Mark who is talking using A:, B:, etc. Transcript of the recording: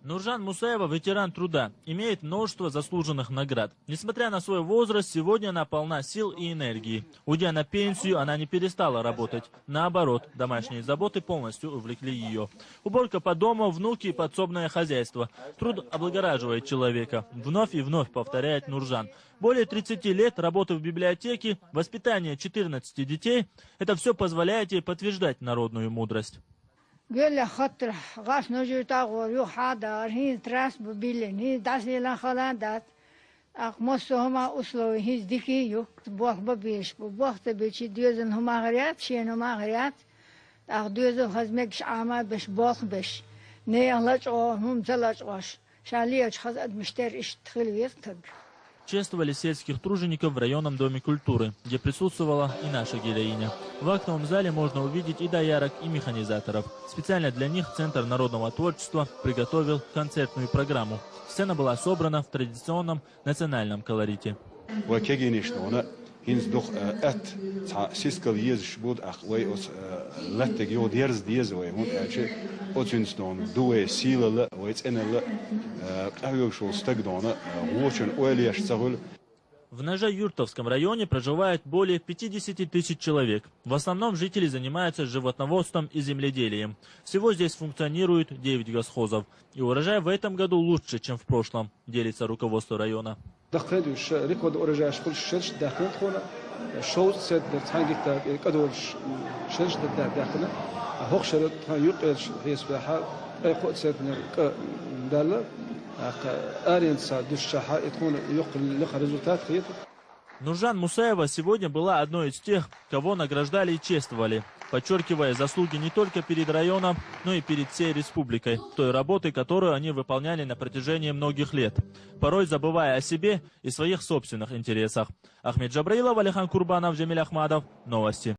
A: Нуржан Мусаева, ветеран труда, имеет множество заслуженных наград. Несмотря на свой возраст, сегодня она полна сил и энергии. Уйдя на пенсию, она не перестала работать. Наоборот, домашние заботы полностью увлекли ее. Уборка по дому, внуки и подсобное хозяйство. Труд облагораживает человека. Вновь и вновь повторяет Нуржан. Более 30 лет работы в библиотеке, воспитание 14 детей – это все позволяет ей подтверждать народную мудрость.
B: قال خاطر غاش نجور تاغور يو حاضر هي تراس ببيلن هي داسي لا خلادات أقمصه هما أصله هي ذكيه بوق ببيش بوق تبيشي دوزن هما غريات شين هما غريات دوزن خزمكش عما بش بوق بش نيا لجوا هم تلجواش شاليش خزد مشتر إش تخيل يفتق.
A: Чествовали сельских тружеников в районном доме культуры, где присутствовала и наша героиня. В актовом зале можно увидеть и доярок, и механизаторов. Специально для них Центр народного творчества приготовил концертную программу. Сцена была собрана в традиционном национальном колорите. В Нажа-Юртовском районе проживает более 50 тысяч человек. В основном жители занимаются животноводством и земледелием. Всего здесь функционирует 9 госпхозов. И урожай в этом году лучше, чем в прошлом, делится руководство района. Нуржан Мусаева сегодня была одной из тех, кого награждали и чествовали, подчеркивая заслуги не только перед районом, но и перед всей республикой, той работой, которую они выполняли на протяжении многих лет, порой забывая о себе и своих собственных интересах. Ахмед Джабраилов, Алихан Курбанов, Джамиль Ахмадов. Новости.